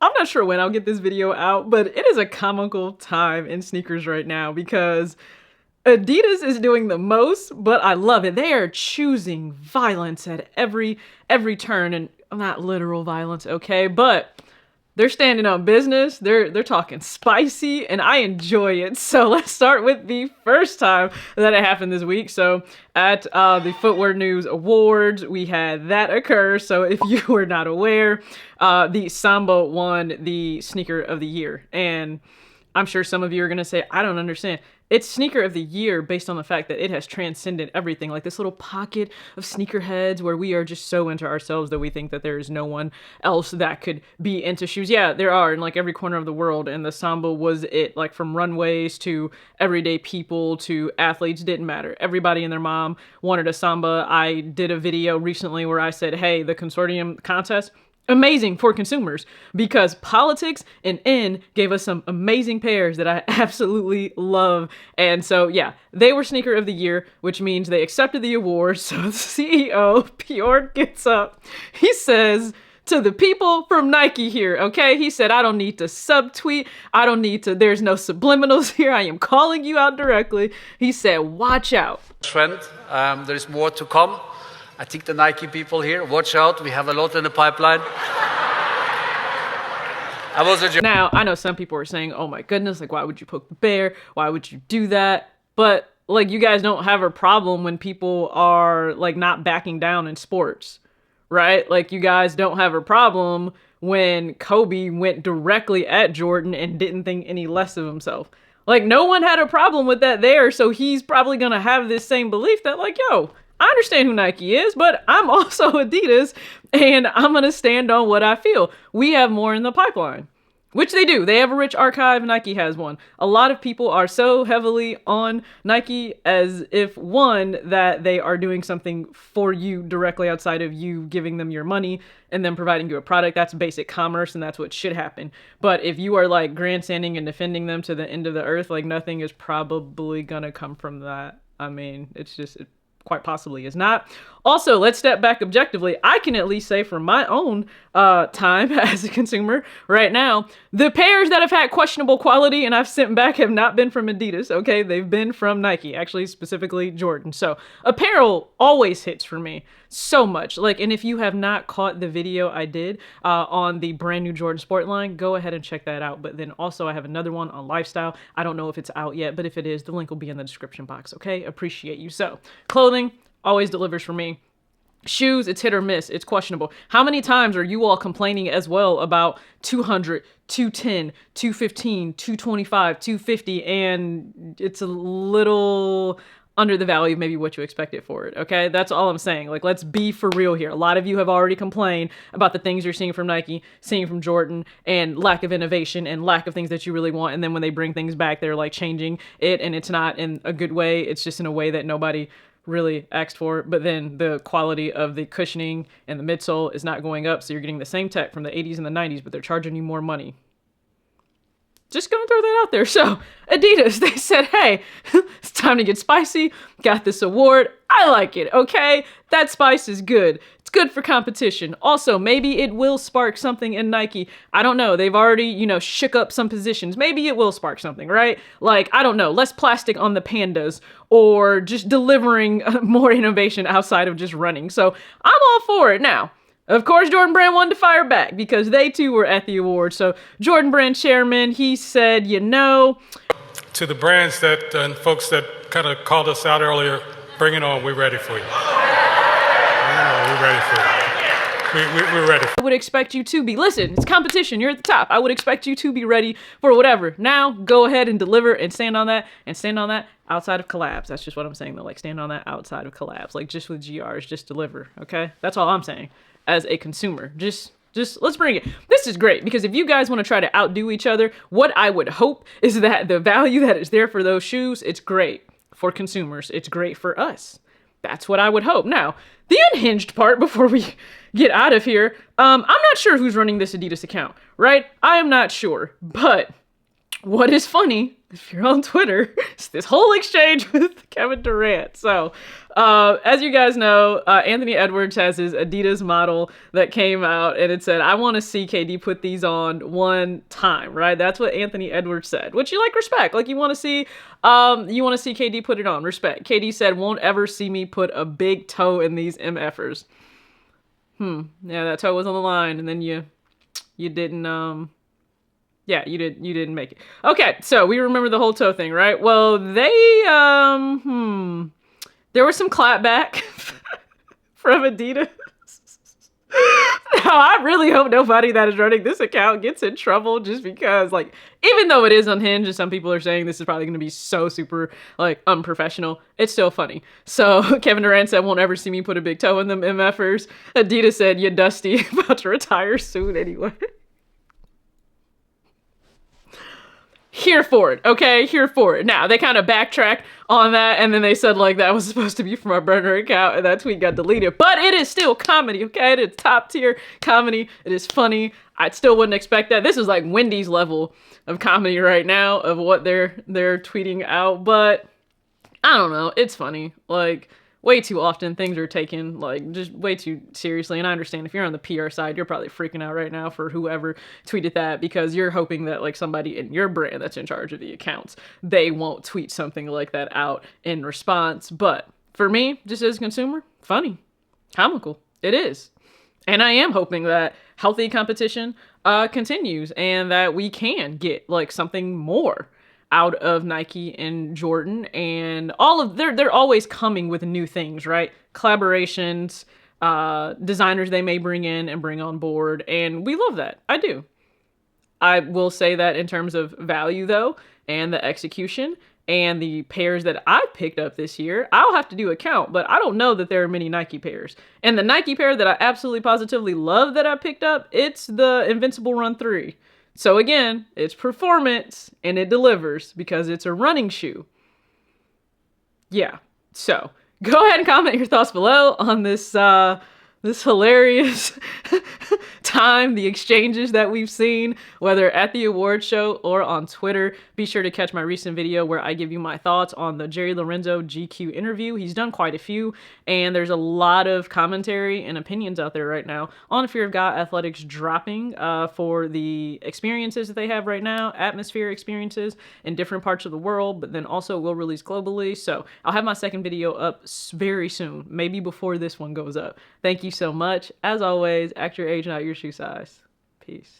I'm not sure when I'll get this video out, but it is a comical time in sneakers right now because Adidas is doing the most, but I love it. They are choosing violence at every turn, and not literal violence, okay? But they're standing on business. They're talking spicy, and I enjoy it. So let's start with the first time that it happened this week. So at the Footwear News Awards, we had that occur. So if you were not aware, the Samba won the Sneaker of the Year. And I'm sure some of you are going to say, I don't understand. It's Sneaker of the Year based on the fact that it has transcended everything. Like this little pocket of sneakerheads where we are just so into ourselves that we think that there is no one else that could be into shoes. Yeah, there are in like every corner of the world. And the Samba was it. Like from runways to everyday people to athletes, didn't matter. Everybody and their mom wanted a Samba. I did a video recently where I said, hey, the consortium contest, amazing for consumers because politics and N gave us some amazing pairs that I absolutely love. And so, yeah, they were Sneaker of the Year, which means they accepted the award. So the CEO, Bjorn, gets up. He says to the people from Nike here, okay? He said, I don't need to subtweet. I don't need to, there's no subliminals here. I am calling you out directly. He said, watch out. Trend, there's more to come. I think the Nike people here, watch out, we have a lot in the pipeline. Now, I know some people are saying, oh my goodness, like why would you poke the bear? Why would you do that? But like you guys don't have a problem when people are like not backing down in sports, right? Like you guys don't have a problem when Kobe went directly at Jordan and didn't think any less of himself. Like no one had a problem with that there, so he's probably gonna have this same belief that like, yo, I understand who Nike is, but I'm also Adidas, and I'm going to stand on what I feel. We have more in the pipeline, which they do. They have a rich archive. Nike has one. A lot of people are so heavily on Nike as if, one, that they are doing something for you directly outside of you giving them your money and then providing you a product. That's basic commerce, and that's what should happen. But if you are like grandstanding and defending them to the end of the earth, like nothing is probably going to come from that. I mean, it's just... quite possibly is not. Also, let's step back objectively. I can at least say from my own time as a consumer right now, the pairs that have had questionable quality and I've sent back have not been from Adidas, okay? They've been from Nike, actually specifically Jordan. So apparel always hits for me so much. Like, and if you have not caught the video I did on the brand new Jordan Sport line, go ahead and check that out. But then also I have another one on lifestyle. I don't know if it's out yet, but if it is, the link will be in the description box, okay? Appreciate you. So clothing always delivers for me. Shoes, it's hit or miss. It's questionable. How many times are you all complaining as well about 200, 210, 215, 225, 250, and it's a little under the value of maybe what you expected for it, okay? That's all I'm saying. Like, let's be for real here. A lot of you have already complained about the things you're seeing from Nike, seeing from Jordan, and lack of innovation and lack of things that you really want. And then when they bring things back, they're like changing it, and it's not in a good way. It's just in a way that nobody really asked for. But then the quality of the cushioning and the midsole is not going up. So you're getting the same tech from the 80s and the 90s, but they're charging you more money. Just gonna throw that out there. So Adidas, they said, hey, it's time to get spicy. Got this award. I like it, okay? That spice is good. It's good for competition. Also, maybe it will spark something in Nike. I don't know. They've already, shook up some positions. Maybe it will spark something, right? Like, I don't know, less plastic on the pandas or just delivering more innovation outside of just running. So I'm all for it. Now, of course, Jordan Brand wanted to fire back because they too were at the awards. So Jordan Brand chairman, he said, to the brands that and folks that kind of called us out earlier, bring it on. We're ready for you. We're ready for you. We're ready. I would expect you to be. Listen, it's competition. You're at the top. I would expect you to be ready for whatever. Now, go ahead and deliver and stand on that outside of collabs. That's just what I'm saying though. Like, stand on that outside of collabs. Like, just with GRs, just deliver. Okay? That's all I'm saying. As a consumer, just let's bring it. This is great because if you guys want to try to outdo each other, what I would hope is that the value that is there for those shoes, it's great for consumers. It's great for us. That's what I would hope. Now, the unhinged part before we get out of here, I'm not sure who's running this Adidas account, right? I am not sure, but what is funny if you're on Twitter, it's this whole exchange with Kevin Durant. So, as you guys know, Anthony Edwards has his Adidas model that came out, and it said, "I want to see KD put these on one time." Right? That's what Anthony Edwards said, which you like respect. Like you want to see KD put it on. Respect. KD said, "Won't ever see me put a big toe in these MFers." Yeah, that toe was on the line, and then you didn't. Yeah, you didn't make it. Okay, so we remember the whole toe thing, right? Well, there was some clapback from Adidas. Now, I really hope nobody that is running this account gets in trouble just because, like, even though it is unhinged and some people are saying this is probably going to be so super, like, unprofessional, it's still funny. So Kevin Durant said, "Won't ever see me put a big toe in them MFers." Adidas said, "You dusty, about to retire soon anyway." Here for it, okay? Here for it. Now, they kind of backtracked on that, and then they said, like, that was supposed to be from our burner account, and that tweet got deleted. But it is still comedy, okay? It is top-tier comedy. It is funny. I still wouldn't expect that. This is like Wendy's level of comedy right now of what they're tweeting out, but I don't know. It's funny. Like, way too often things are taken like just way too seriously, and I understand if you're on the PR side, you're probably freaking out right now for whoever tweeted that because you're hoping that like somebody in your brand that's in charge of the accounts, they won't tweet something like that out in response. But for me, just as a consumer, funny, comical, it is. And I am hoping that healthy competition continues and that we can get like something more out of Nike and Jordan, and all of they're always coming with new things, right? Collaborations, designers they may bring in and bring on board, and we love that. I do. I will say that in terms of value though, and the execution and the pairs that I've picked up this year, I'll have to do a count, but I don't know that there are many Nike pairs. And the Nike pair that I absolutely positively love that I picked up, it's the Invincible Run 3. So again, it's performance and it delivers because it's a running shoe. Yeah. So go ahead and comment your thoughts below on this this hilarious time, the exchanges that we've seen, whether at the award show or on Twitter. Be sure to catch my recent video where I give you my thoughts on the Jerry Lorenzo GQ interview. He's done quite a few, and there's a lot of commentary and opinions out there right now on Fear of God Athletics dropping for the experiences that they have right now, atmosphere experiences in different parts of the world, but then also will release globally. So I'll have my second video up very soon, maybe before this one goes up. Thank you so much. As always, act your age, not your shoe size. Peace.